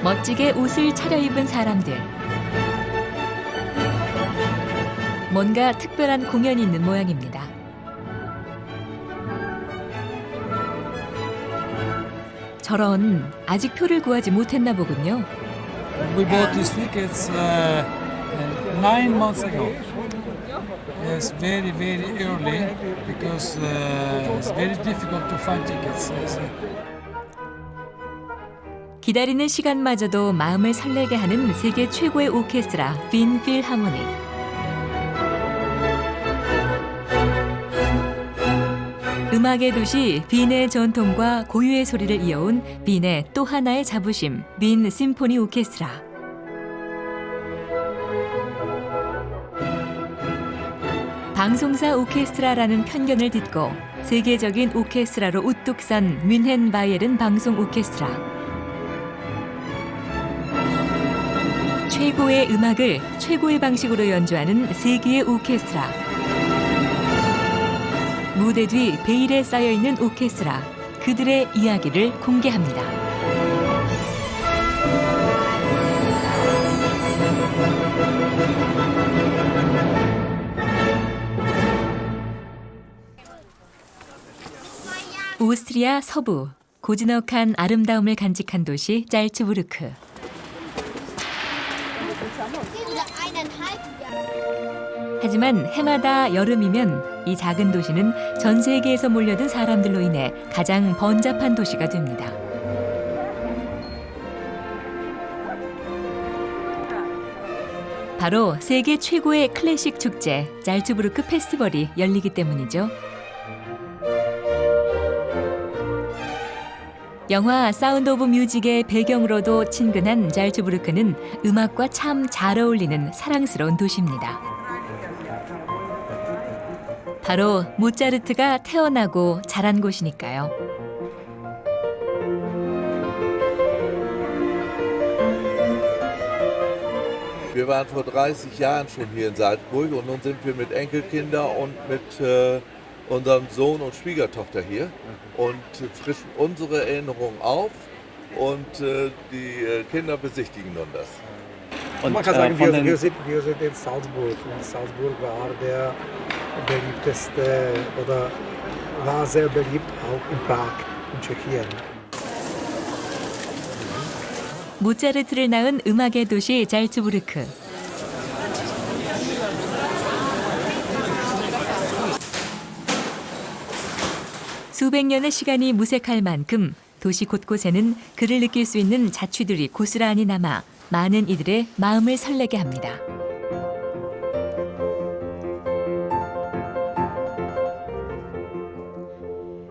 멋지게 옷을 차려입은 사람들. 뭔가 특별한 공연이 있는 모양입니다. 저런, 아직 표를 구하지 못했나 보군요. We bought these tickets 9 months ago. Yes, very, very early because it's very difficult to find tickets. Yes. 기다리는 시간마저도 마음을 설레게 하는 세계 최고의 오케스트라 빈 필하모닉. 음악의 도시 빈의 전통과 고유의 소리를 이어온 빈의 또 하나의 자부심, 빈 심포니 오케스트라. 방송사 오케스트라라는 편견을 딛고 세계적인 오케스트라로 우뚝 선 뮌헨 바이에른 방송 오케스트라. 최고의 음악을 최고의 방식으로 연주하는 세계의 오케스트라. 무대 뒤 베일에 쌓여있는 오케스트라. 그들의 이야기를 공개합니다. 오스트리아 서부, 고즈넉한 아름다움을 간직한 도시 잘츠부르크. 하지만 해마다 여름이면 이 작은 도시는 전 세계에서 몰려든 사람들로 인해 가장 번잡한 도시가 됩니다. 바로 세계 최고의 클래식 축제 잘츠부르크 페스티벌이 열리기 때문이죠. 영화 사운드 오브 뮤직의 배경으로도 친근한 잘츠부르크는 음악과 참 잘 어울리는 사랑스러운 도시입니다. 바로 모차르트가 태어나고 자란 곳이니까요. Wir waren vor 30 Jahren schon hier in Salzburg und nun sind wir mit Enkelkinder und mit unserem Sohn und Schwiegertochter hier und frischen unsere Erinnerungen auf und die Kinder besichtigen nun das. Und man kann sagen, wir sind in Salzburg und Salzburg war der beliebteste oder war sehr beliebt auch in Prag, in Tschechien. 모차르트를 낳은 음악의 도시 잘츠부르크. 수백 년의 시간이 무색할 만큼 도시 곳곳에는 그를 느낄 수 있는 자취들이 고스란히 남아 많은 이들의 마음을 설레게 합니다.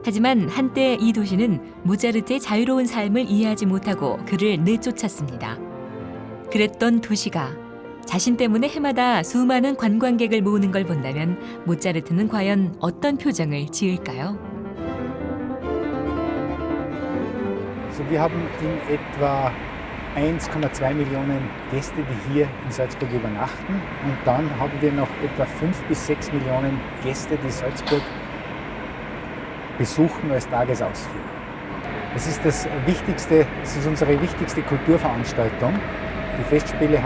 하지만 한때 이 도시는 모차르트의 자유로운 삶을 이해하지 못하고 그를 내쫓았습니다. 그랬던 도시가 자신 때문에 해마다 수많은 관광객을 모으는 걸 본다면 모차르트는 과연 어떤 표정을 지을까요? Also wir haben in etwa 1,2 Millionen Gäste, die hier in Salzburg übernachten. Und dann haben wir noch etwa 5 bis 6 Millionen Gäste, die Salzburg besuchen als Tagesausflug. Das ist das Wichtigste, das ist unsere wichtigste Kulturveranstaltung. Die Festspiele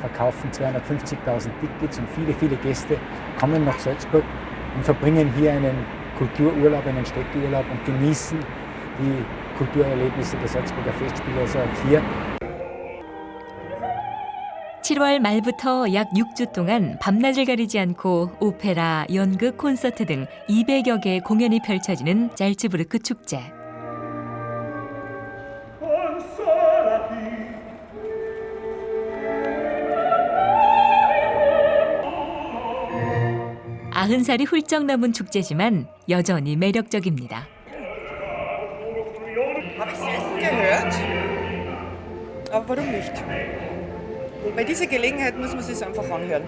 verkaufen 250.000 Tickets und viele, viele Gäste kommen nach Salzburg und verbringen hier einen Kultururlaub, einen Städteurlaub und genießen die Kulturerlebnisse der Salzburger Festspiele, also auch hier. 7월 말부터 약 6주 동안 밤낮을 가리지 않고 오페라, 연극, 콘서트 등 200여 개의 공연이 펼쳐지는 잘츠부르크 축제. 아흔 살이 훌쩍 넘은 축제지만 여전히 매력적입니다. Habe ich selten gehört, aber warum nicht? Bei dieser Gelegenheit muss man es sich einfach anhören.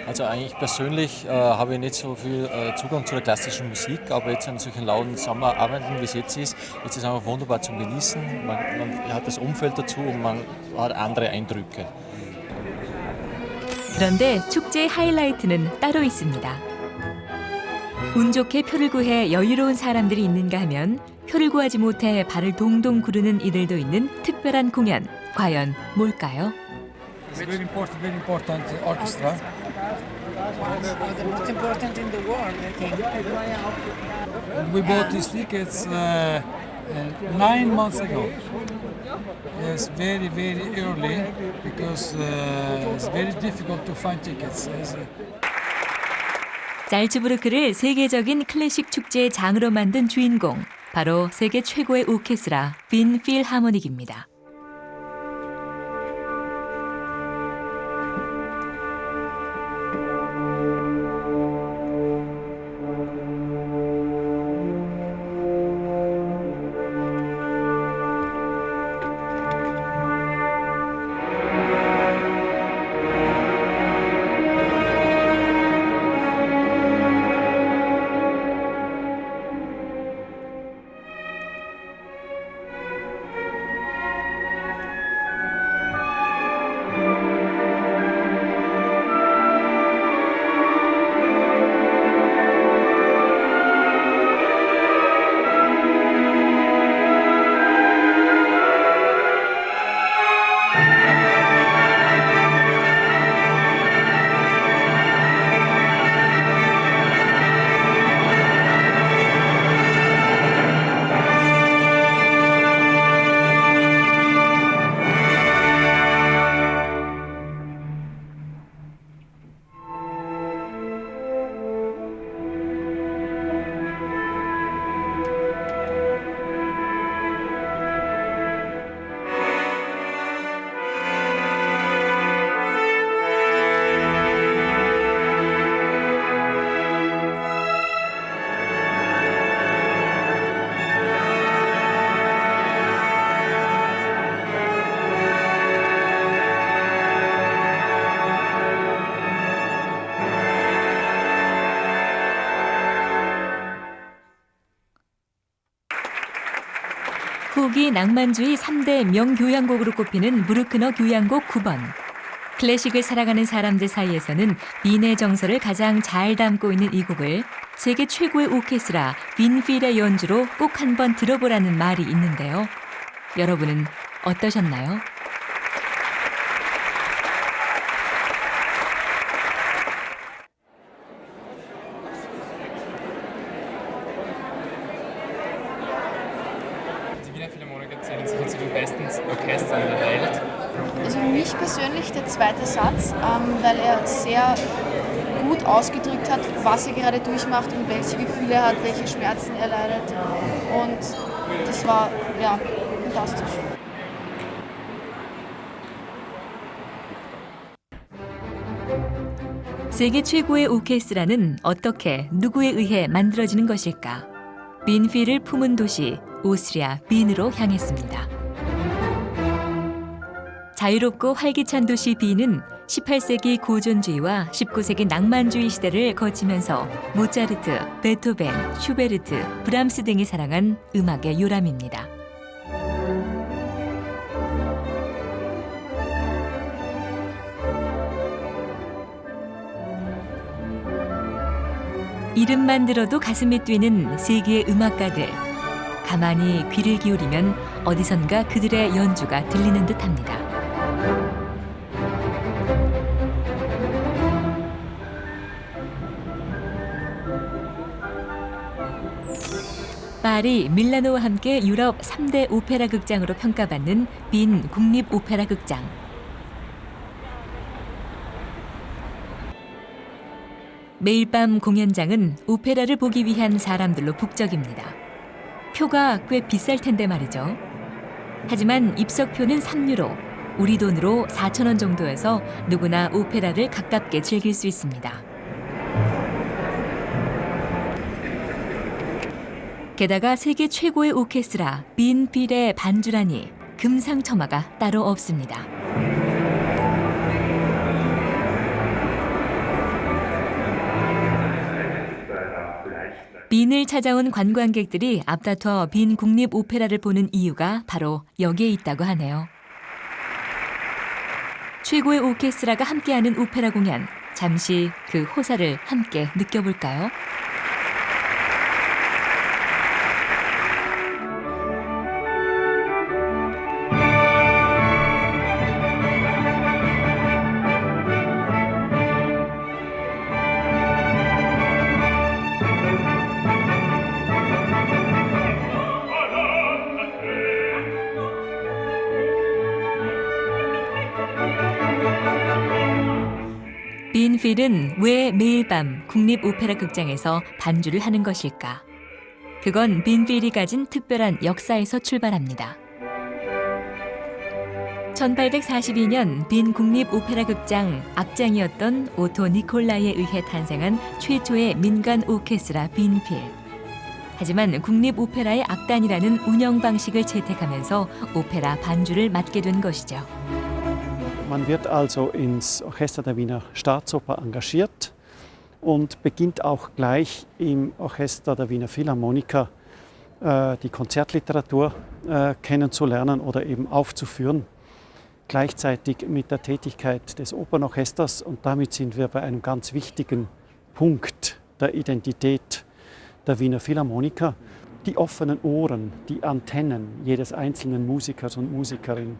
Also eigentlich persönlich habe ich nicht so viel Zugang zu der klassischen Musik, aber jetzt an solchen lauten Sommerabenden, wie es jetzt ist es einfach wunderbar zum Genießen. Man hat das Umfeld dazu und man hat andere Eindrücke. 그런데 축제의 하이라이트는 따로 있습니다. 운 좋게 표를 구해 여유로운 사람들이 있는가 하면 표를 구하지 못해 발을 동동 구르는 이들도 있는 특별한 공연. 과연 뭘까요? It's very important orchestra. The most important in the world, I think. And we bought these tickets 9 months ago. Yes, very early because it's very difficult to find tickets. Yes. 잘츠부르크를 세계적인 클래식 축제의 장으로 만든 주인공, 바로 세계 최고의 오케스트라 빈 필하모닉입니다. 후기 낭만주의 3대 명교향곡으로 꼽히는 무르크너 교향곡 9번. 클래식을 사랑하는 사람들 사이에서는 빈의 정서를 가장 잘 담고 있는 이 곡을 세계 최고의 오케스트라 빈필의 연주로 꼭 한번 들어보라는 말이 있는데요. 여러분은 어떠셨나요? Die Wiener Philharmoniker zählen sicher zu den besten Orchestern der Welt. Also mich persönlich der zweite Satz, weil er sehr gut ausgedrückt hat, was er gerade durchmacht und welche Gefühle er hat, welche Schmerzen er leidet. Und das war ja fantastisch. 세계 최고의 오케스트라는 어떻게 누구에 의해 만들어지는 것일까? 빈필을 품은 도시 오스트리아 빈으로 향했습니다. 자유롭고 활기찬 도시 빈은 18세기 고전주의와 19세기 낭만주의 시대를 거치면서 모차르트, 베토벤, 슈베르트, 브람스 등이 사랑한 음악의 요람입니다. 이름만 들어도 가슴이 뛰는 세계의 음악가들. 가만히 귀를 기울이면 어디선가 그들의 연주가 들리는 듯합니다. 파리, 밀라노와 함께 유럽 3대 오페라 극장으로 평가받는 빈 국립 오페라 극장. 매일 밤 공연장은 오페라를 보기 위한 사람들로 북적입니다. 표가 꽤 비쌀 텐데 말이죠. 하지만 입석표는 3유로, 우리 돈으로 4,000원 정도여서 누구나 오페라를 가깝게 즐길 수 있습니다. 게다가 세계 최고의 오케스트라 빈필의 반주라니 금상첨화가 따로 없습니다. 빈을 찾아온 관광객들이 앞다퉈 빈 국립 오페라를 보는 이유가 바로 여기에 있다고 하네요. 최고의 오케스트라가 함께하는 오페라 공연, 잠시 그 호사를 함께 느껴볼까요? 빈필은 왜 매일 밤 국립 오페라 극장에서 반주를 하는 것일까? 그건 빈필이 가진 특별한 역사에서 출발합니다. 1842년 빈 국립 오페라 극장 악장이었던 오토 니콜라이에 의해 탄생한 최초의 민간 오케스트라 빈필. 하지만 국립 오페라의 악단이라는 운영 방식을 채택하면서 오페라 반주를 맡게 된 것이죠. Man wird also ins Orchester der Wiener Staatsoper engagiert und beginnt auch gleich im Orchester der Wiener Philharmoniker die Konzertliteratur kennenzulernen oder eben aufzuführen. Gleichzeitig mit der Tätigkeit des Opernorchesters, und damit sind wir bei einem ganz wichtigen Punkt der Identität der Wiener Philharmoniker, die offenen Ohren, die Antennen jedes einzelnen Musikers und Musikerin.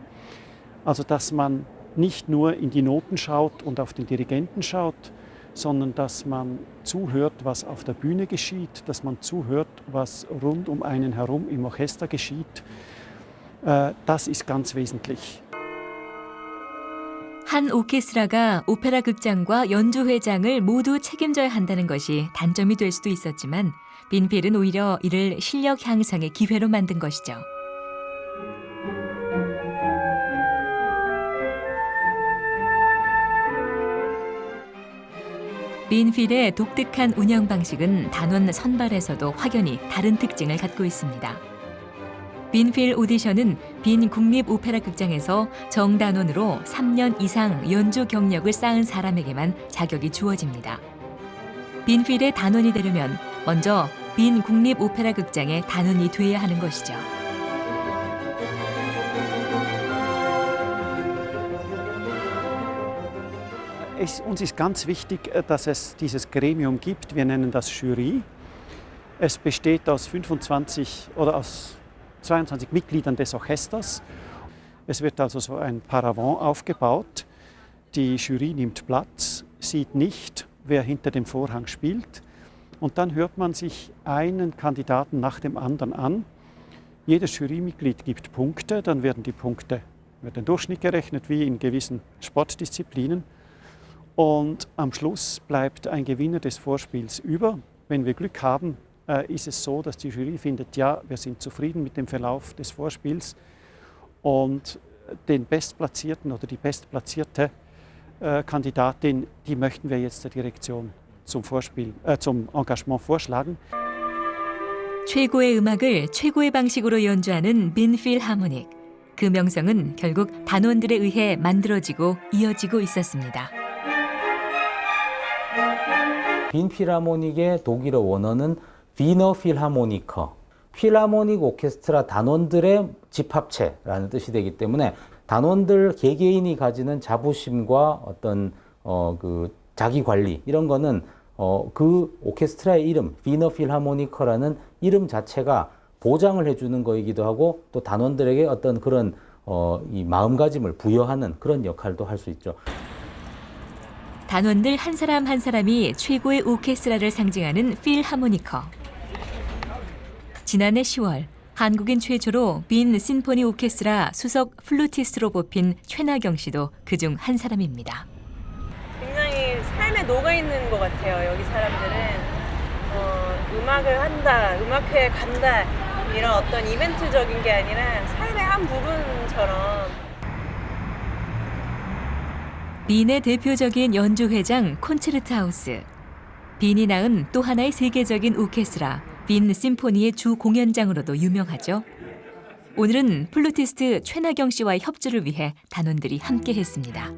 Also dass man nicht nur in die Noten schaut und auf den Dirigenten schaut, sondern dass man zuhört, was auf der Bühne geschieht, dass man zuhört, was rund um einen herum im Orchester geschieht. Das ist ganz wesentlich. 한 오케스트라가 오페라 극장과 연주회장을 모두 책임져야 한다는 것이 단점이 될 수도 있었지만 빈필은 오히려 이를 실력 향상의 기회로 만든 것이죠. 빈필의 독특한 운영 방식은 단원 선발에서도 확연히 다른 특징을 갖고 있습니다. 빈필 오디션은 빈 국립 오페라 극장에서 정단원으로 3년 이상 연주 경력을 쌓은 사람에게만 자격이 주어집니다. 빈필의 단원이 되려면 먼저 빈 국립 오페라 극장의 단원이 돼야 하는 것이죠. Uns ist ganz wichtig, dass es dieses Gremium gibt. Wir nennen das Jury. Es besteht aus 25 oder aus 22 Mitgliedern des Orchesters. Es wird also so ein Paravent aufgebaut. Die Jury nimmt Platz, sieht nicht, wer hinter dem Vorhang spielt. Und dann hört man sich einen Kandidaten nach dem anderen an. Jedes Jurymitglied gibt Punkte, dann werden die Punkte mit dem Durchschnitt gerechnet, wie in gewissen Sportdisziplinen. Und am Schluss bleibt ein Gewinner des Vorspiels über. Wenn wir Glück haben, ist es so, dass die Jury findet, ja, wir sind zufrieden mit dem Verlauf des Vorspiels und den Bestplatzierten oder die bestplatzierte Kandidatin, die möchten wir jetzt der Direktion zum Engagement vorschlagen. 최고의 음악을 최고의 방식으로 연주하는 빈필하모닉. 그 명성은 결국 단원들에 의해 만들어지고 이어지고 있었습니다. 빈필하모닉의 독일어 원어는 위너 필하모니커, 필하모닉 오케스트라 단원들의 집합체라는 뜻이 되기 때문에 단원들 개개인이 가지는 자부심과 어떤 그 자기 관리 이런 거는 그 오케스트라의 이름 위너 필하모니커라는 이름 자체가 보장을 해주는 거이기도 하고 또 단원들에게 어떤 그런 이 마음가짐을 부여하는 그런 역할도 할 수 있죠. 단원들 한 사람 한 사람이 최고의 오케스트라를 상징하는 필하모니커. 지난해 10월 한국인 최초로 빈 심포니 오케스트라 수석 플루티스트로 뽑힌 최나경 씨도 그중 한 사람입니다. 굉장히 삶에 녹아있는 것 같아요. 여기 사람들은 음악을 한다, 음악회에 간다 이런 어떤 이벤트적인 게 아니라 삶의 한 부분처럼. 빈의 대표적인 연주회장 콘체르트 하우스. 빈이 낳은 또 하나의 세계적인 오케스트라 빈 심포니의 주 공연장으로도 유명하죠. 오늘은 플루티스트 최나경 씨와의 협주를 위해 단원들이 함께했습니다.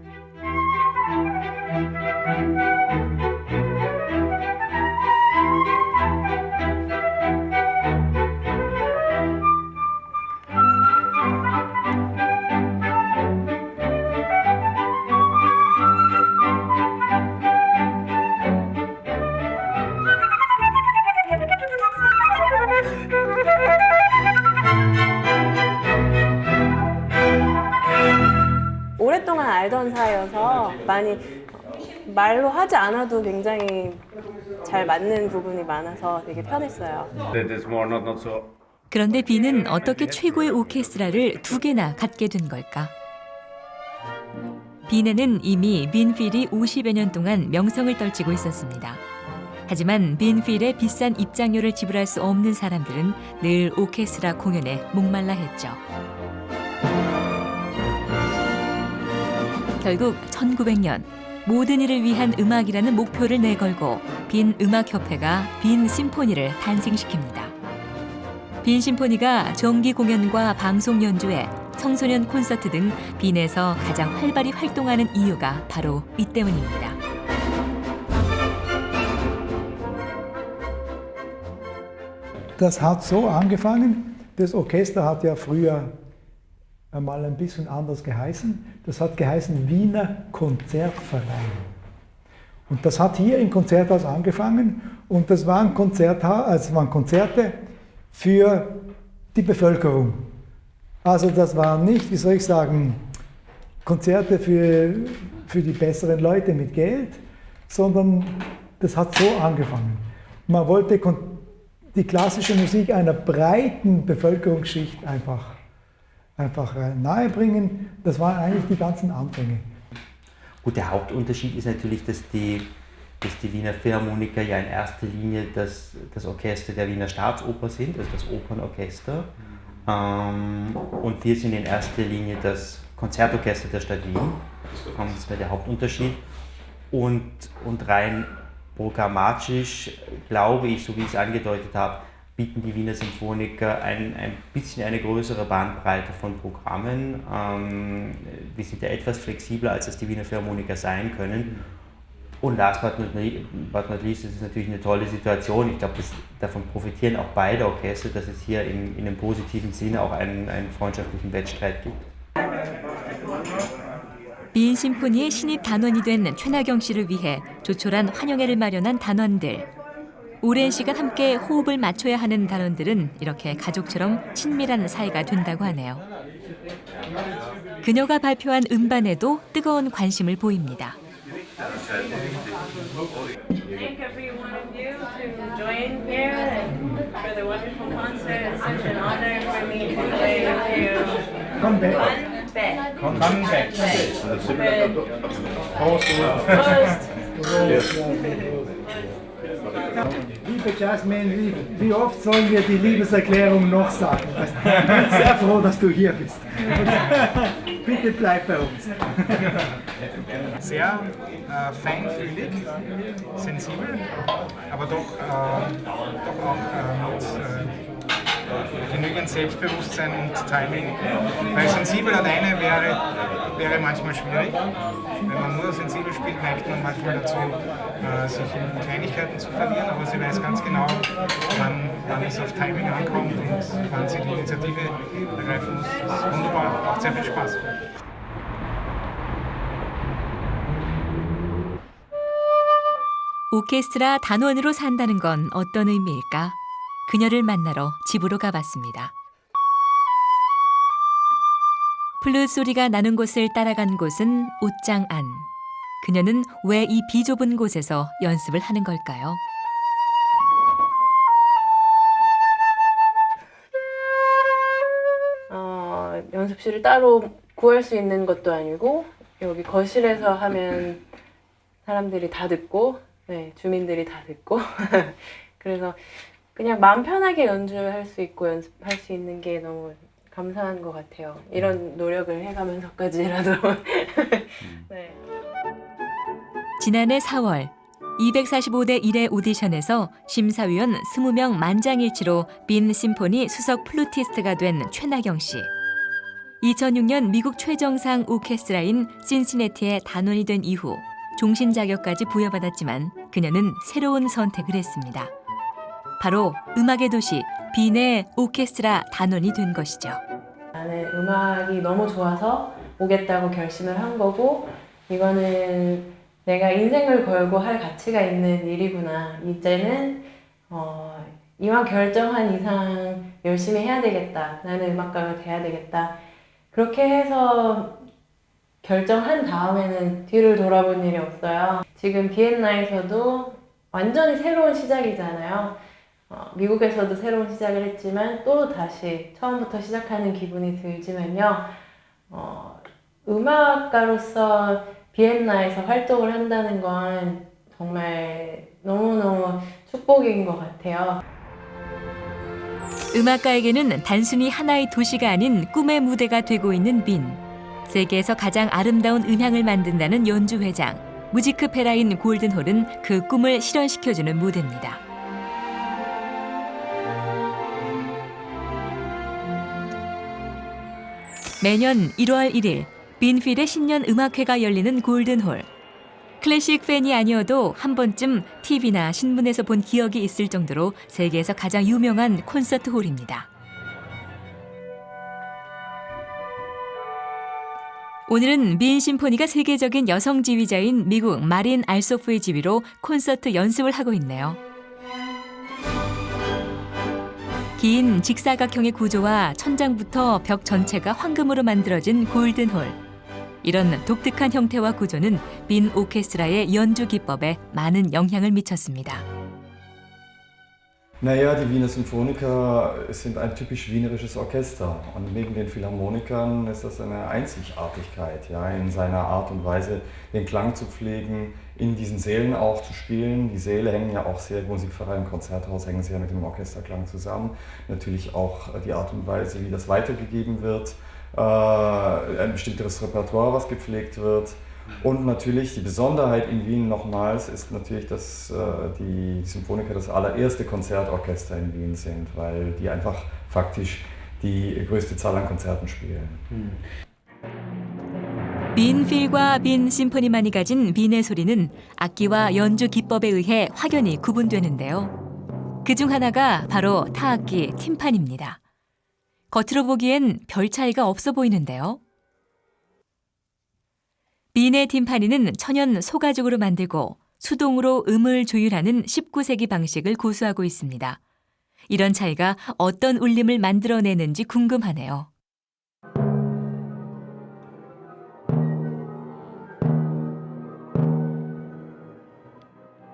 오랫동안 알던 사이여서 많이 말로 하지 않아도 굉장히 잘 맞는 부분이 많아서 되게 편했어요. 그런데 빈은 어떻게 최고의 오케스트라를 두 개나 갖게 된 걸까? 빈에는 이미 빈필이 50여 년 동안 명성을 떨치고 있었습니다. 하지만 빈필의 비싼 입장료를 지불할 수 없는 사람들은 늘 오케스트라 공연에 목말라 했죠. 결국 1900년 모든 이를 위한 음악이라는 목표를 내걸고 빈 음악협회가 빈 심포니를 탄생시킵니다. 빈 심포니가 정기 공연과 방송 연주회, 청소년 콘서트 등 빈에서 가장 활발히 활동하는 이유가 바로 이 때문입니다. Das hat so angefangen, das Orchester hat ja früher einmal ein bisschen anders geheißen. Das hat geheißen Wiener Konzertverein. Und das hat hier im Konzerthaus angefangen und das waren Konzerte für die Bevölkerung. Also das waren nicht, wie soll ich sagen, Konzerte für die besseren Leute mit Geld, sondern das hat so angefangen. Man wollte die klassische Musik einer breiten Bevölkerungsschicht einfach nahebringen. Das waren eigentlich die ganzen Anfänge. Gut, der Hauptunterschied ist natürlich, dass die Wiener Philharmoniker ja in erster Linie das Orchester der Wiener Staatsoper sind, also das Opernorchester. Und wir sind in erster Linie das Konzertorchester der Stadt Wien. Das wäre der Hauptunterschied. Und rein programmatisch, glaube ich, so wie ich es angedeutet habe, bieten die Wiener Symphoniker ein bisschen eine größere Bandbreite von Programmen. Wir sind ja etwas flexibler, als es die Wiener Philharmoniker sein können. Und last but not least, das ist natürlich eine tolle Situation. Ich glaube, davon profitieren auch beide Orchester, dass es hier in einem positiven Sinne auch einen freundschaftlichen Wettstreit gibt. 빈 심포니의 신입 단원이 된 최나경 씨를 위해 조촐한 환영회를 마련한 단원들. 오랜 시간 함께 호흡을 맞춰야 하는 단원들은 이렇게 가족처럼 친밀한 사이가 된다고 하네요. 그녀가 발표한 음반에도 뜨거운 관심을 보입니다. Liebe Jasmine, wie oft sollen wir die Liebeserklärung noch sagen? Ich bin sehr froh, dass du hier bist. Bitte bleib bei uns. Sehr feinfühlig, sensibel, aber doch auch mit genügend Selbstbewusstsein und Timing. Weil sensibel alleine wäre manchmal schwierig. Wenn man nur sensibel spielt, neigt man manchmal dazu, sich in Kleinigkeiten zu verlieren, aber sie weiß ganz genau, wann es auf Timing ankommt und wann sie die Initiative ergreifen muss. Das ist wunderbar, macht sehr viel Spaß. 오케스트라 단원으로 산다는 건 어떤 의미일까? 그녀를 만나러 집으로 가봤습니다. 플룻 소리가 나는 곳을 따라간 곳은 옷장 안. 그녀는 왜 이 비좁은 곳에서 연습을 하는 걸까요? 연습실을 따로 구할 수 있는 것도 아니고 여기 거실에서 하면 사람들이 다 듣고 주민들이 다 듣고 그래서 그냥 마음 편하게 연주할 수 있고 연습할 수 있는 게 너무 감사한 것 같아요. 이런 노력을 해가면서까지라도. 네. 지난해 4월 245대 1의 오디션에서 심사위원 20명 만장일치로 빈 심포니 수석 플루티스트가 된 최나경 씨. 2006년 미국 최정상 오케스트라인 신시내티의 단원이 된 이후 종신 자격까지 부여받았지만 그녀는 새로운 선택을 했습니다. 바로 음악의 도시 빈의 오케스트라 단원이 된 것이죠. 나는 음악이 너무 좋아서 오겠다고 결심을 한 거고 이거는 내가 인생을 걸고 할 가치가 있는 일이구나. 이제는 이왕 결정한 이상 열심히 해야 되겠다. 나는 음악가가 돼야 되겠다. 그렇게 해서 결정한 다음에는 뒤를 돌아본 일이 없어요. 지금 비엔나에서도 완전히 새로운 시작이잖아요. 미국에서도 새로운 시작을 했지만 또 다시 처음부터 시작하는 기분이 들지만요. 음악가로서 비엔나에서 활동을 한다는 건 정말 너무너무 축복인 것 같아요. 음악가에게는 단순히 하나의 도시가 아닌 꿈의 무대가 되고 있는 빈. 세계에서 가장 아름다운 음향을 만든다는 연주 회장. 무지크 페라인 골든홀은 그 꿈을 실현시켜주는 무대입니다. 매년 1월 1일 빈필의 신년 음악회가 열리는 골든홀. 클래식 팬이 아니어도 한 번쯤 TV나 신문에서 본 기억이 있을 정도로 세계에서 가장 유명한 콘서트 홀입니다. 오늘은 빈 심포니가 세계적인 여성 지휘자인 미국 마린 알소프의 지휘로 콘서트 연습을 하고 있네요. 긴 직사각형의 구조와 천장부터 벽 전체가 황금으로 만들어진 골든홀. 이런 독특한 형태와 구조는 빈 오케스트라의 연주 기법에 많은 영향을 미쳤습니다. Naja, die Wiener Symphoniker sind ein typisch wienerisches Orchester und neben den Philharmonikern ist das eine Einzigartigkeit, ja, in seiner Art und Weise den Klang zu pflegen, in diesen Sälen auch zu spielen. Die Säle hängen ja auch sehr, Musikverein, Konzerthaus hängen sehr mit dem Orchesterklang zusammen. Natürlich auch die Art und Weise, wie das weitergegeben wird, ein bestimmtes Repertoire, was gepflegt wird. Und natürlich die Besonderheit in Wien nochmals ist natürlich, dass die Symphoniker das allererste Konzertorchester in Wien sind, weil die einfach faktisch die größte Zahl an Konzerten spielen. 빈 필과 빈 심포니만이 가진 빈의 소리는 악기와 연주 기법에 의해 확연히 구분되는데요. 그중 하나가 바로 타악기 팀판입니다. 겉으로 보기엔 별 차이가 없어 보이는데요. 빈의 팀파니는 천연 소가죽으로 만들고 수동으로 음을 조율하는 19세기 방식을 고수하고 있습니다. 이런 차이가 어떤 울림을 만들어내는지 궁금하네요.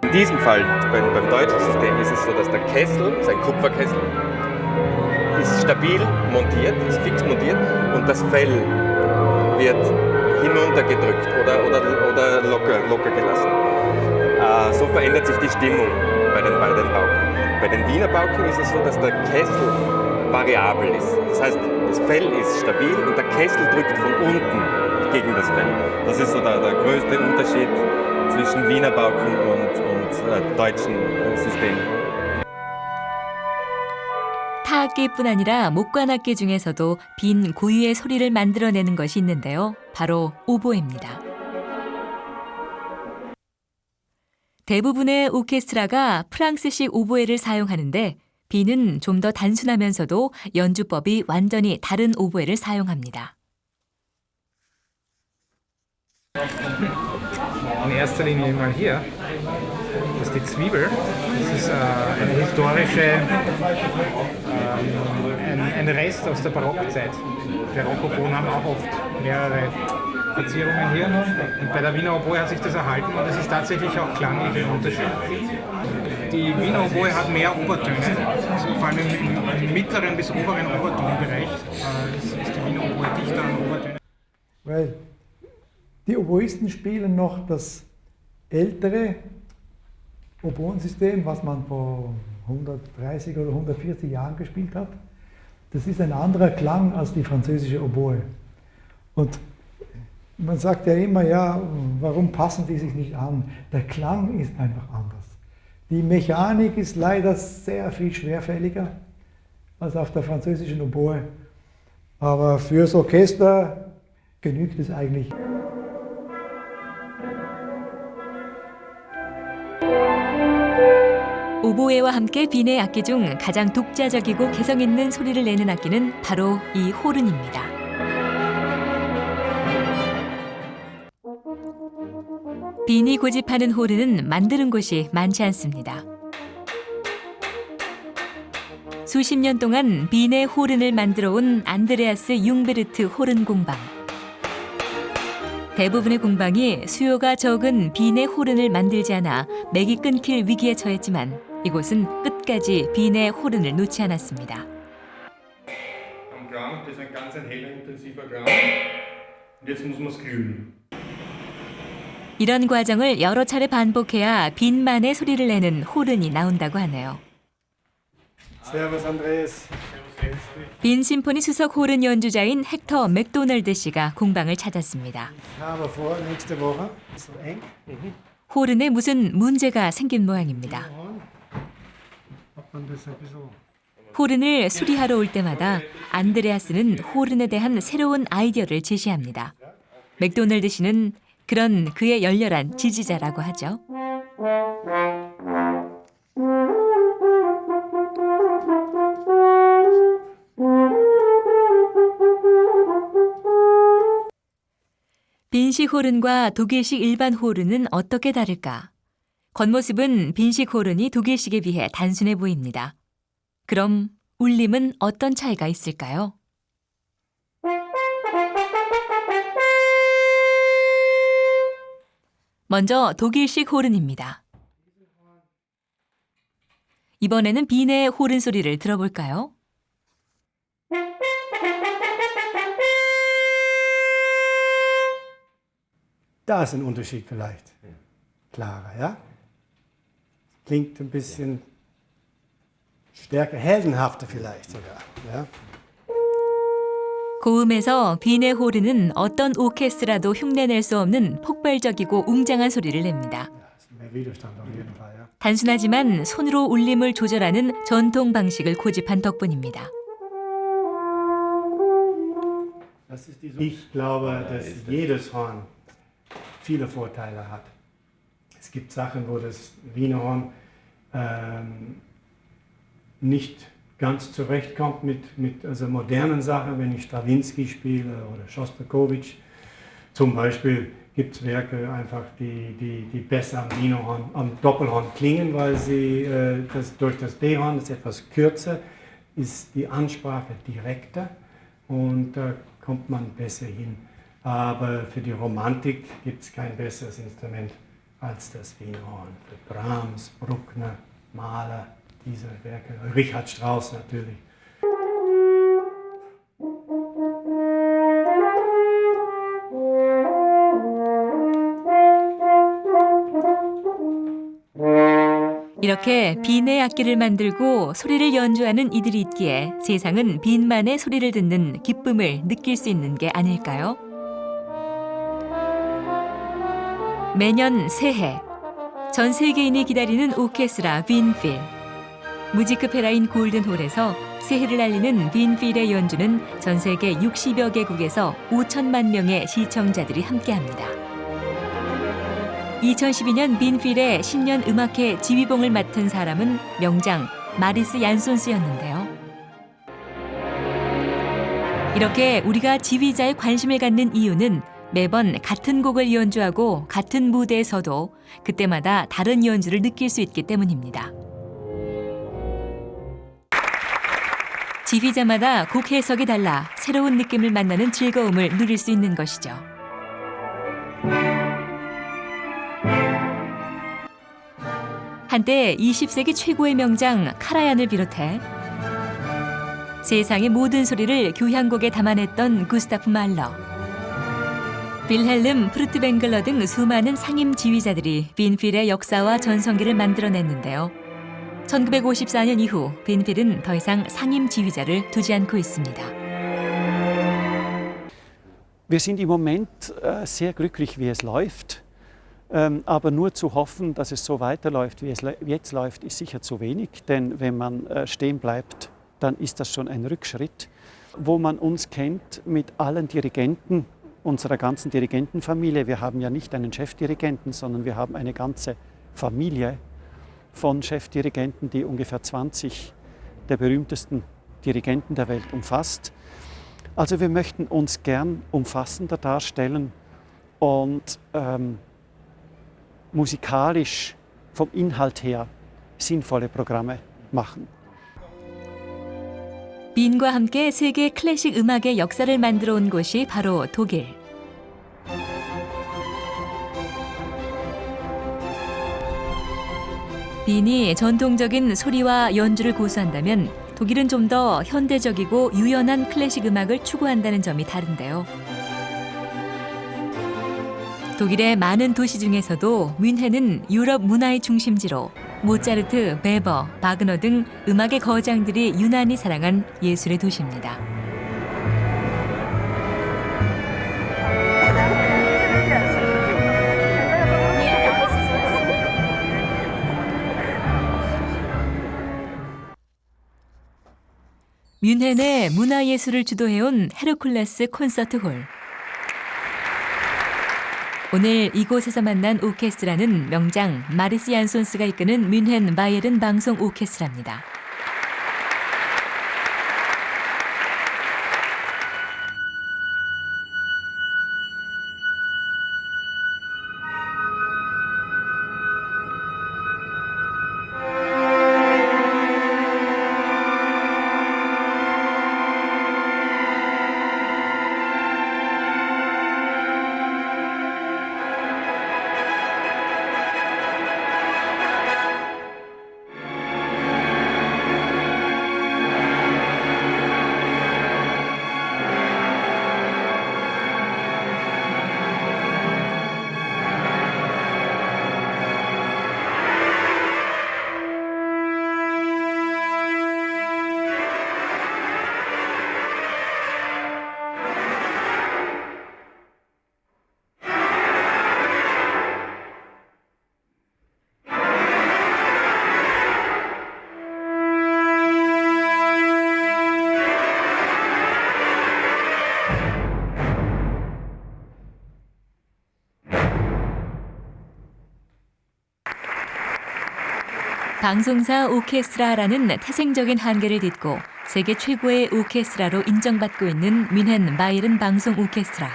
In diesem Fall, beim deutschen System, ist es so, dass der Kessel, ist ein Kupferkessel, ist stabil montiert, ist fix montiert und das Fell wird hinuntergedrückt oder locker gelassen. So verändert sich die Stimmung bei den Pauken. Bei den Wiener Pauken ist es so, dass der Kessel variabel ist. Das heißt, das Fell ist stabil und der Kessel drückt von unten gegen das Fell. Das ist so der größte Unterschied zwischen Wiener Pauken und deutschen Systemen. 타악기뿐 아니라 목관악기 중에서도 빈 고유의 소리를 만들어내는 것이 있는데요. 바로 오보에입니다. 대부분의 오케스트라가 프랑스식 오보에를 사용하는데 빈은 좀 더 단순하면서도 연주법이 완전히 다른 오보에를 사용합니다. In erster Linie mal hier, das ist die Zwiebel. Das ist eine historische, ein Rest aus der Barockzeit. Die Rokoko haben auch oft mehrere Verzierungen hier. Und bei der Wiener Oboe hat sich das erhalten und es ist tatsächlich auch klanglich ein Unterschied. Die Wiener Oboe hat mehr Obertöne, also vor allem im mittleren bis oberen Obertonbereich ist die Wiener Oboe dichter an Obertönen. Weil die Oboisten spielen noch das ältere Oboensystem, was man vor 130 oder 140 Jahren gespielt hat. Das ist ein anderer Klang als die französische Oboe. Und man sagt ja immer, ja, warum passen die sich nicht an? Der Klang ist einfach anders. Die Mechanik ist leider sehr viel schwerfälliger als auf der französischen Oboe. Aber fürs Orchester genügt es eigentlich. 오보에와 함께 빈의 악기 중 가장 독자적이고 개성 있는 소리를 내는 악기는 바로 이 호른입니다. 빈이 고집하는 호른은 만드는 곳이 많지 않습니다. 수십 년 동안 빈의 호른을 만들어 온 안드레아스 융베르트 호른 공방. 대부분의 공방이 수요가 적은 빈의 호른을 만들지 않아 맥이 끊길 위기에 처했지만 이곳은 끝까지 빈의 호른을 놓지 않았습니다. Am Klang, das ist ein ganz heller, intensiver Klang. Jetzt muss man es glühen. 이런 과정을 여러 차례 반복해야 빈만의 소리를 내는 호른이 나온다고 하네요. Servus Andreas. 빈 심포니 수석 호른 연주자인 헥터 맥도널드 씨가 공방을 찾았습니다. 호른에 무슨 문제가 생긴 모양입니다. 호른을 수리하러 올 때마다 안드레아스는 호른에 대한 새로운 아이디어를 제시합니다. 맥도널드 씨는 그런 그의 열렬한 지지자라고 하죠. 빈식 호른과 독일식 일반 호른은 어떻게 다를까? 겉모습은 빈식 호른이 독일식에 비해 단순해 보입니다. 그럼 울림은 어떤 차이가 있을까요? 먼저 독일식 호른입니다. 이번에는 빈의 호른 소리를 들어볼까요? Da ist ein Unterschied vielleicht. Klarer, ja? Klingt ein bisschen stärker, heldenhafter vielleicht sogar. Ja? 고음에서 빈의 호른은 어떤 오케스트라도 흉내낼 수 없는 폭발적이고 웅장한 소리를 냅니다. Mehr Widerstand auf jeden Fall, ja. 단순하지만 손으로 울림을 조절하는 전통 방식을 고집한 덕분입니다. Ich glaube, dass jedes Horn viele Vorteile hat. Es gibt Sachen, wo das Wiener Horn nicht ganz zurechtkommt mit also modernen Sachen, wenn ich Stravinsky spiele oder Schostakowitsch. Zum Beispiel gibt es Werke, einfach, die besser am Wiener Horn, am Doppelhorn klingen, weil sie durch das D-Horn, das ist etwas kürzer, ist die Ansprache direkter und da kommt man besser hin. Aber für die Romantik gibt es kein besseres Instrument als das Wiener Horn. Für Brahms, Bruckner, Mahler, diese Werke, Richard Strauss natürlich. 이렇게 빈의 악기를 만들고 소리를 연주하는 이들이 있기에 세상은 빈만의 소리를 듣는 기쁨을 느낄 수 있는 게 아닐까요? 매년 새해 전 세계인이 기다리는 오케스트라 빈필. 무지크페라인 골든홀에서 새해를 알리는 빈필의 연주는 전 세계 60여 개국에서 5천만 명의 시청자들이 함께합니다. 2012년 빈필의 신년 음악회 지휘봉을 맡은 사람은 명장 마리스 얀손스였는데요. 이렇게 우리가 지휘자의 관심을 갖는 이유는 매번 같은 곡을 연주하고 같은 무대에 서도 그때마다 다른 연주를 느낄 수 있기 때문입니다. 지휘자마다 곡 해석이 달라 새로운 느낌을 만나는 즐거움을 누릴 수 있는 것이죠. 한때 20세기 최고의 명장 카라얀을 비롯해 세상의 모든 소리를 교향곡에 담아냈던 구스타프 말러, 빌헬름 프루트뱅글러 등 수많은 상임 지휘자들이 빈필의 역사와 전성기를 만들어냈는데요. 1954년 이후 빈필은 더 이상 상임 지휘자를 두지 않고 있습니다. Wir sind im Moment sehr glücklich, wie es läuft. Aber nur zu hoffen, dass es so weiterläuft, wie es jetzt läuft, ist sicher zu wenig. Denn wenn man stehen bleibt, dann ist das schon ein Rückschritt. Wo man uns kennt mit allen Dirigenten, unserer ganzen Dirigentenfamilie. Wir haben ja nicht einen Chefdirigenten, sondern wir haben eine ganze Familie von Chefdirigenten, die ungefähr 20 der berühmtesten Dirigenten der Welt umfasst. Also wir möchten uns gern umfassender darstellen und musikalisch vom Inhalt her sinnvolle Programme machen. 빈과 함께 세계 클래식 음악의 역사를 만들어 온 곳이 바로 독일. 빈이 전통적인 소리와 연주를 고수한다면 독일은 좀 더 현대적이고 유연한 클래식 음악을 추구한다는 점이 다른데요. 독일의 많은 도시 중에서도 뮌헨은 유럽 문화의 중심지로 모차르트, 베버, 바그너 등 음악의 거장들이 유난히 사랑한 예술의 도시입니다. 뮌헨의 문화예술을 주도해온 헤르쿨레스 콘서트홀. 오늘 이곳에서 만난 오케스트라는 명장 마리스 얀손스가 이끄는 뮌헨 바이에른 방송 오케스트라입니다. 방송사 오케스트라라는 태생적인 한계를 딛고 세계 최고의 오케스트라로 인정받고 있는 뮌헨 바이에른 방송 오케스트라.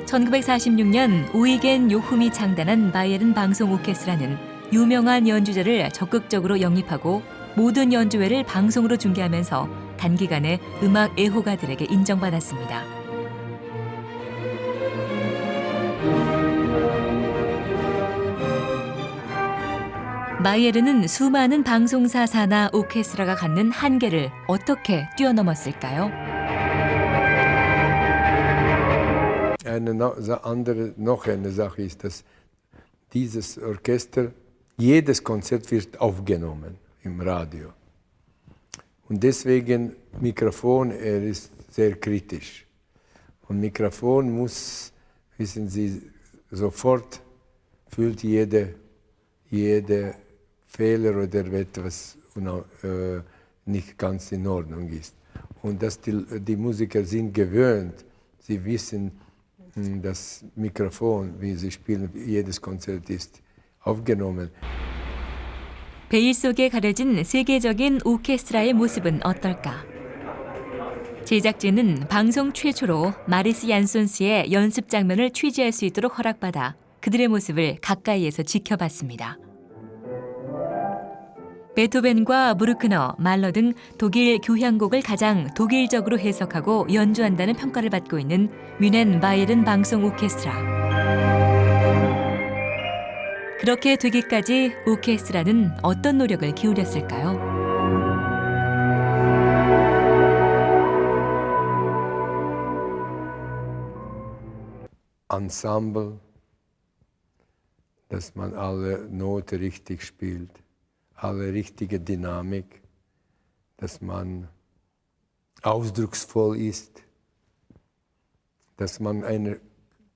1946년 오이겐 요훔이 창단한 바이에른 방송 오케스트라는 유명한 연주자를 적극적으로 영입하고 모든 연주회를 방송으로 중계하면서 단기간에 음악 애호가들에게 인정받았습니다. 바이에른은 수많은 방송사 산하 오케스트라가 갖는 한계를 어떻게 뛰어넘었을까요? Noch eine Sache ist, dass dieses Orchester, jedes Konzert wird aufgenommen im Radio. Und deswegen Mikrofon, ist sehr kritisch. Und Mikrofon muss, wissen Sie, sofort fühlt jede Fehler oder etwas nicht ganz in Ordnung ist. Und dass die Musiker sind gewöhnt, sie wissen, das Mikrofon, wie sie spielen, jedes Konzert ist aufgenommen. 베일 속에 가려진 세계적인 오케스트라의 모습은 어떨까? 제작진은 방송 최초로 마리스 얀손스의 연습 장면을 취재할 수 있도록 허락받아 그들의 모습을 가까이에서 지켜봤습니다. 베토벤과 브루크너, 말러 등 독일 교향곡을 가장 독일적으로 해석하고 연주한다는 평가를 받고 있는 뮌헨 바이에른 방송 오케스트라. 그렇게 되기까지 오케스트라는 어떤 노력을 기울였을까요? Ensemble, dass man alle Noten richtig spielt. Alle richtige Dynamik, dass man ausdrucksvoll ist, dass man eine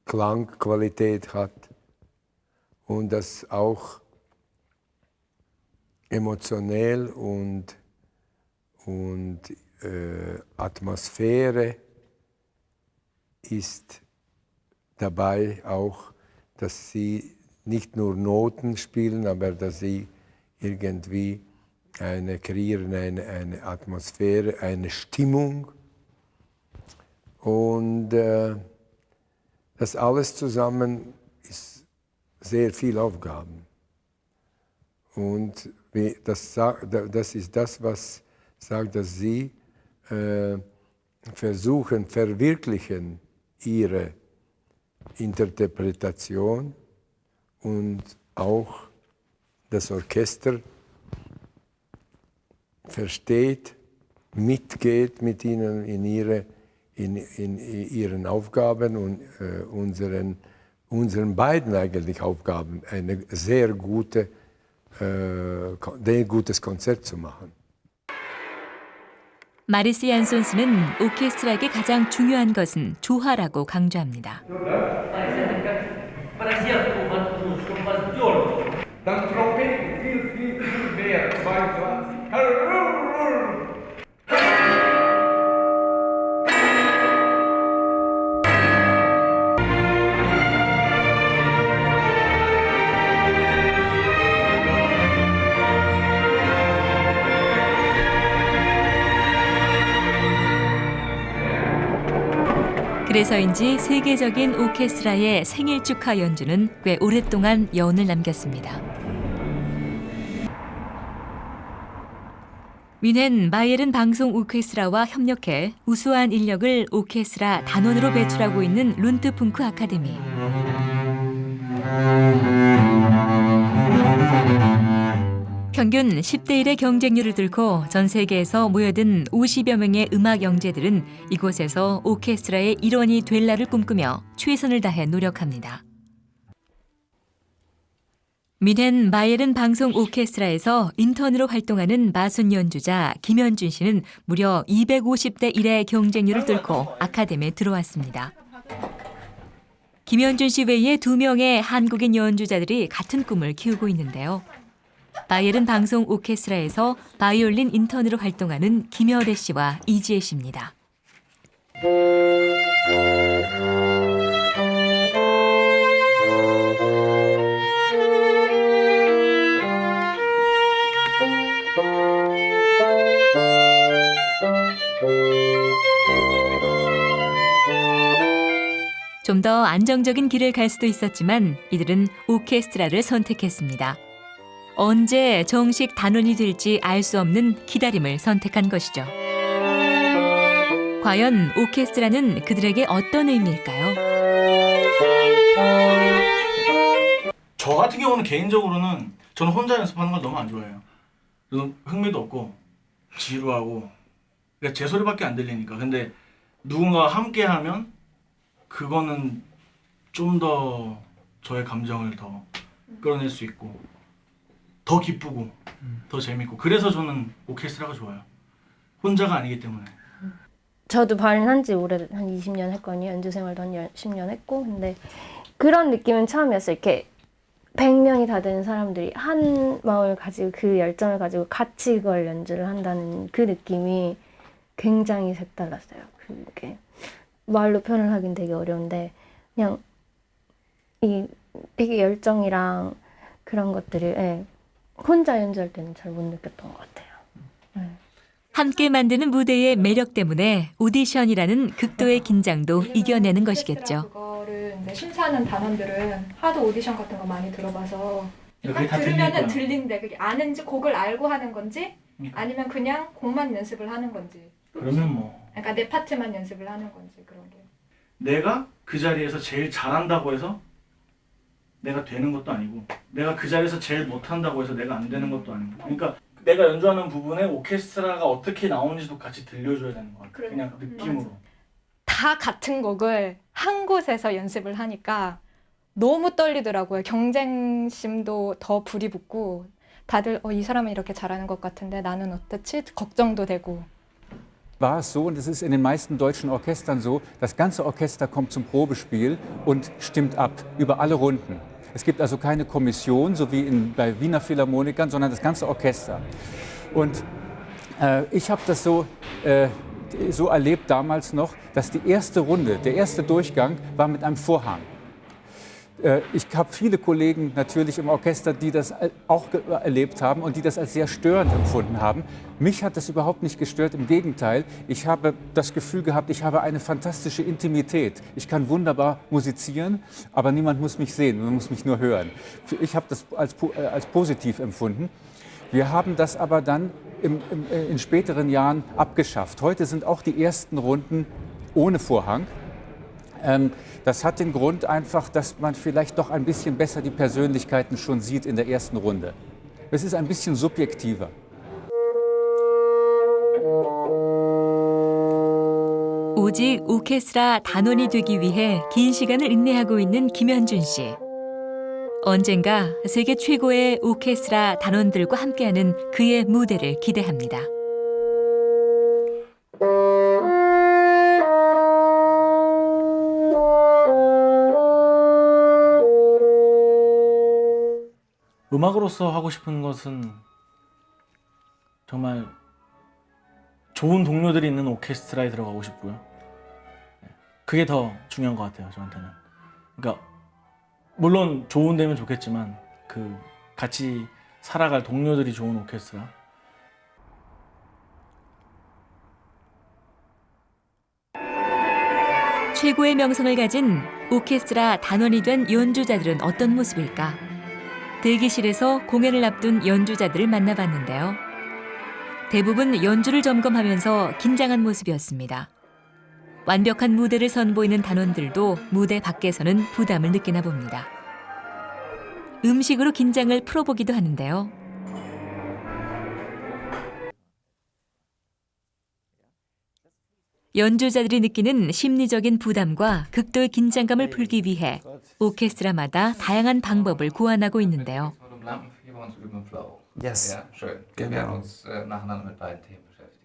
Klangqualität hat und dass auch emotionell und Atmosphäre ist dabei auch, dass sie nicht nur Noten spielen, aber dass sie irgendwie kreieren eine Atmosphäre, eine Stimmung. Und das alles zusammen ist sehr viel Aufgaben. Und das ist das, was sagt, dass sie verwirklichen ihre Interpretation und auch das Orchester versteht, mitgeht mit ihnen in in ihren Aufgaben und unseren beiden eigentlich Aufgaben ein sehr gutes Konzert zu machen. 마리스 얀손스는 오케스트라에게 가장 중요한 것은 조화라고 강조합니다. 그래서인지 세계적인 오케스트라의 생일 축하 연주는 꽤 오랫동안 여운을 남겼습니다. 뮌헨 바이에른 방송 오케스트라와 협력해 우수한 인력을 오케스트라 단원으로 배출하고 있는 룬트풍크 아카데미. 평균 10대 1의 경쟁률을 뚫고 전 세계에서 모여든 50여 명의 음악 영재들은 이곳에서 오케스트라의 일원이 될 날을 꿈꾸며 최선을 다해 노력합니다. 뮌헨 바이에른 방송 오케스트라에서 인턴으로 활동하는 마순 연주자 김현준 씨는 무려 250대 1의 경쟁률을 뚫고 아카데미에 들어왔습니다. 김현준 씨 외에 2명의 한국인 연주자들이 같은 꿈을 키우고 있는데요. 바이에른 방송 오케스트라에서 바이올린 인턴으로 활동하는 김여래 씨와 이지혜 씨입니다. 좀 더 안정적인 길을 갈 수도 있었지만 이들은 오케스트라를 선택했습니다. 언제 정식 단원이 될지 알 수 없는 기다림을 선택한 것이죠. 과연 오케스트라는 그들에게 어떤 의미일까요? 저 같은 경우는 개인적으로는 저는 혼자 연습하는 걸 너무 안 좋아해요. 저는 흥미도 없고 지루하고 그러니까 제 소리밖에 안 들리니까. 근데 누군가와 함께하면 그거는 좀 더 저의 감정을 더 끌어낼 수 있고 더 기쁘고 더 재밌고 그래서 저는 오케스트라가 좋아요. 혼자가 아니기 때문에. 저도 바이올린 한지 오래 한 20년 했거든요. 연주 생활도 한 10년 했고 근데 그런 느낌은 처음이었어요. 이렇게 100명이 다 되는 사람들이 한 마음을 가지고 그 열정을 가지고 같이 그걸 연주를 한다는 그 느낌이 굉장히 색달랐어요. 그게 말로 표현을 하긴 되게 어려운데 그냥 이 되게 열정이랑 그런 것들을 혼자 연주할 때는 잘 못 느꼈던 것 같아요. 함께 만드는 무대의 매력 때문에 오디션이라는 극도의 긴장도 이겨내는 것이겠죠. 그거를 심사하는 단원들은 하도 오디션 같은 거 많이 들어봐서 그게 다 들으면은 들린대. 그게 아는지 곡을 알고 하는 건지 아니면 그냥 곡만 연습을 하는 건지. 그러면 뭐 그러니까 내 파트만 연습을 하는 건지 그런 게. 내가 그 자리에서 제일 잘한다고 해서 내가 되는 것도 아니고 내가 그 자리에서 제일 못한다고 해서 내가 안 되는 것도 아니고 그러니까 내가 연주하는 부분에 오케스트라가 어떻게 나오는지도 같이 들려줘야 되는 것 같아요. 그냥 느낌으로. 다 같은 곡을 한 곳에서 연습을 하니까 너무 떨리더라고요. 경쟁심도 더 불이 붙고 다들 이 사람은 이렇게 잘하는 것 같은데 나는 어떻지? 걱정도 되고. War es so, und es ist in den meisten deutschen Orchestern so, das ganze Orchester kommt zum Probespiel und stimmt ab über alle Runden. Es gibt also keine Kommission, so wie bei Wiener Philharmonikern, sondern das ganze Orchester. Und ich habe das so erlebt damals noch, dass die erste Runde, der erste Durchgang war mit einem Vorhang. Ich habe viele Kollegen natürlich im Orchester, die das auch erlebt haben und die das als sehr störend empfunden haben. Mich hat das überhaupt nicht gestört, im Gegenteil. Ich habe das Gefühl gehabt, ich habe eine fantastische Intimität. Ich kann wunderbar musizieren, aber niemand muss mich sehen, man muss mich nur hören. Ich habe das als positiv empfunden. Wir haben das aber dann in späteren Jahren abgeschafft. Heute sind auch die ersten Runden ohne Vorhang. Das hat den Grund einfach, dass man vielleicht doch ein bisschen besser die Persönlichkeiten schon sieht in der ersten Runde. Es ist ein bisschen subjektiver. 오직 오케스트라 단원이 되기 위해 긴 시간을 인내하고 있는 김현준 씨. 언젠가 세계 최고의 오케스트라 단원들과 함께하는 그의 무대를 기대합니다. 음악으로서 하고 싶은 것은 정말 좋은 동료들이 있는 오케스트라에 들어가고 싶고요. 그게 더 중요한 것 같아요, 저한테는. 그러니까 물론 좋은 데면 좋겠지만 그 같이 살아갈 동료들이 좋은 오케스트라. 최고의 명성을 가진 오케스트라 단원이 된 연주자들은 어떤 모습일까? 대기실에서 공연을 앞둔 연주자들을 만나봤는데요. 대부분 연주를 점검하면서 긴장한 모습이었습니다. 완벽한 무대를 선보이는 단원들도 무대 밖에서는 부담을 느끼나 봅니다. 음식으로 긴장을 풀어보기도 하는데요. 연주자들이 느끼는 심리적인 부담과 극도의 긴장감을 풀기 위해 오케스트라마다 다양한 방법을 고안하고 있는데요. Yes. Ja, schön. Wir werden uns nacheinander mit beiden Themen beschäftigen.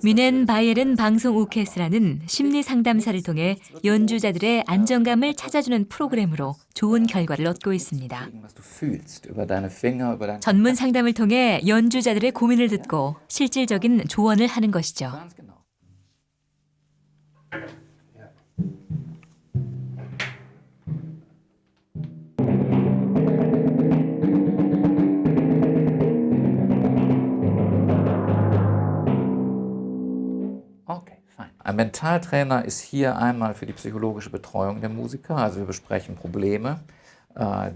뮌헨 바이에른 방송 오케스트라는 심리 상담사를 통해 연주자들의 안정감을 찾아주는 프로그램으로 좋은 결과를 얻고 있습니다. 전문 상담을 통해 연주자들의 고민을 듣고 실질적인 조언을 하는 것이죠. Ein Mentaltrainer ist hier einmal für die psychologische Betreuung der Musiker. Also wir besprechen Probleme,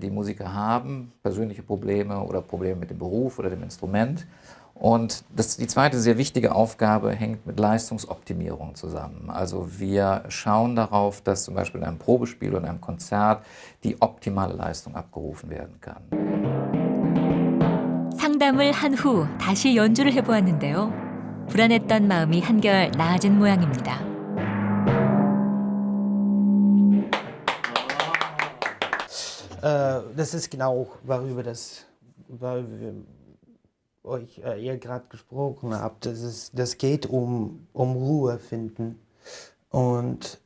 die Musiker haben, persönliche Probleme oder Probleme mit dem Beruf oder dem Instrument. Und die zweite sehr wichtige Aufgabe hängt mit Leistungsoptimierung zusammen. Also wir schauen darauf, dass zum Beispiel in einem Probespiel oder in einem Konzert die optimale Leistung abgerufen werden kann. 상담을 한 후 다시 연주를 해보았는데요. 불안했던 마음이 한결 나아진 모양입니다. Das ist genau, worüber ihr gerade gesprochen habt. Das geht um Ruhe finden und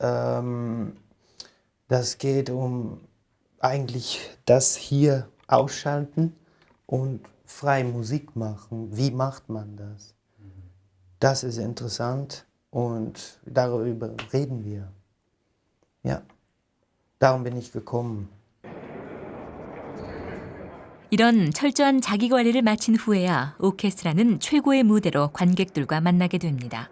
das geht um eigentlich das hier ausschalten und frei Musik machen. Wie macht man das? Das ist interessant und darüber reden wir. Ja, darum bin ich gekommen. 이런 철저한 자기관리를 마친 후에야 오케스트라는 최고의 무대로 관객들과 만나게 됩니다.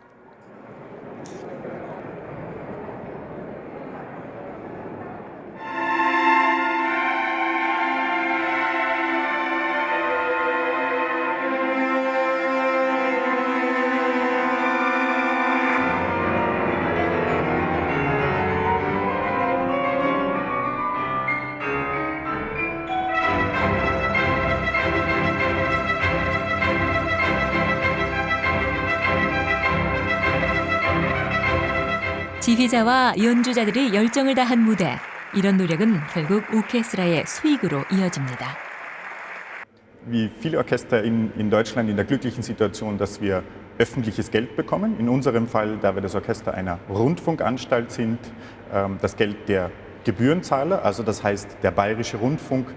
지휘자와 연주자들이 열정을 다한 무대. 이런 노력은 결국 오케스트라의 수익으로 이어집니다. Wie viele Orchester in Deutschland in der glücklichen Situation, dass wir öffentliches Geld bekommen. In unserem Fall, da wir das Orchester einer Rundfunkanstalt sind, das Geld der Gebührenzahler, also das heißt, der Bayerische Rundfunk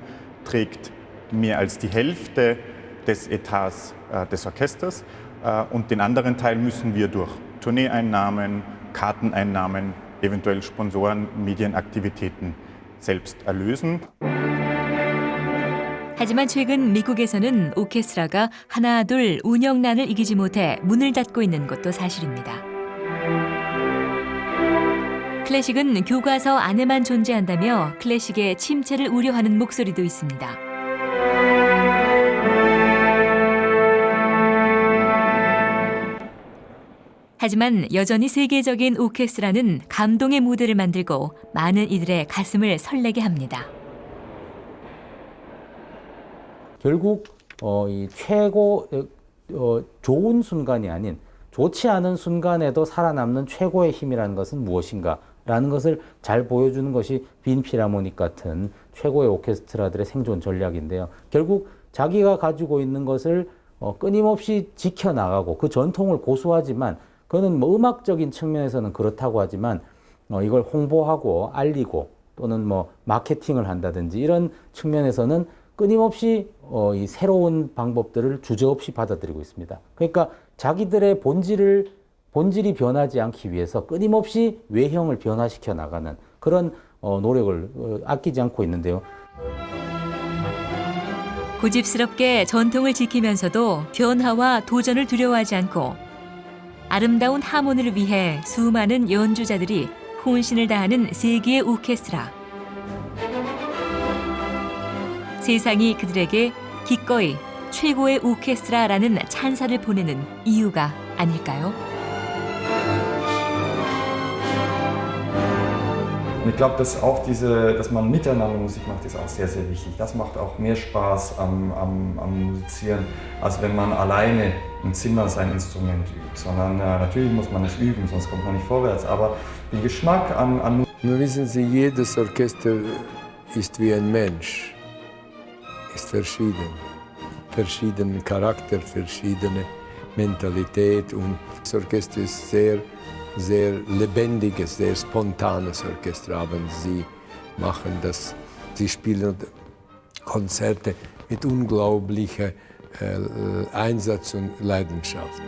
trägt mehr als die Hälfte des Etats des Orchesters und den anderen Teil müssen wir durch Tourneeeinnahmen, Karteneinnahmen, eventuell Sponsoren, Medienaktivitäten selbst erlösen. 하지만 최근 미국에서는 오케스트라가 하나 둘 운영난을 이기지 못해 문을 닫고 있는 것도 사실입니다. 클래식은 교과서 안에만 존재한다며 클래식의 침체를 우려하는 목소리도 있습니다. 하지만 여전히 세계적인 오케스트라는 감동의 무대를 만들고 많은 이들의 가슴을 설레게 합니다. 결국 이 최고 좋은 순간이 아닌 좋지 않은 순간에도 살아남는 최고의 힘이라는 것은 무엇인가라는 것을 잘 보여주는 것이 빈 필하모닉 같은 최고의 오케스트라들의 생존 전략인데요. 결국 자기가 가지고 있는 것을 끊임없이 지켜나가고 그 전통을 고수하지만 그거는 뭐 음악적인 측면에서는 그렇다고 하지만 이걸 홍보하고 알리고 또는 뭐 마케팅을 한다든지 이런 측면에서는 끊임없이 이 새로운 방법들을 주저없이 받아들이고 있습니다. 그러니까 자기들의 본질이 변하지 않기 위해서 끊임없이 외형을 변화시켜 나가는 그런 노력을 아끼지 않고 있는데요. 고집스럽게 전통을 지키면서도 변화와 도전을 두려워하지 않고 아름다운 하모니를 위해 수많은 연주자들이 혼신을 다하는 세계의 오케스트라. 세상이 그들에게 기꺼이 최고의 오케스트라라는 찬사를 보내는 이유가 아닐까요? Und ich glaube, dass auch dass man miteinander Musik macht, ist auch sehr, sehr wichtig. Das macht auch mehr Spaß am Musizieren, als wenn man alleine im Zimmer sein Instrument übt. Sondern natürlich muss man es üben, sonst kommt man nicht vorwärts. Aber den Geschmack an Musik. Nun wissen Sie, jedes Orchester ist wie ein Mensch, ist verschieden. Verschiedenen Charakter, verschiedene Mentalität und das Orchester ist sehr lebendiges, sehr spontanes Orchester. Aber sie spielen Konzerte mit unglaublicher Einsatz und Leidenschaft.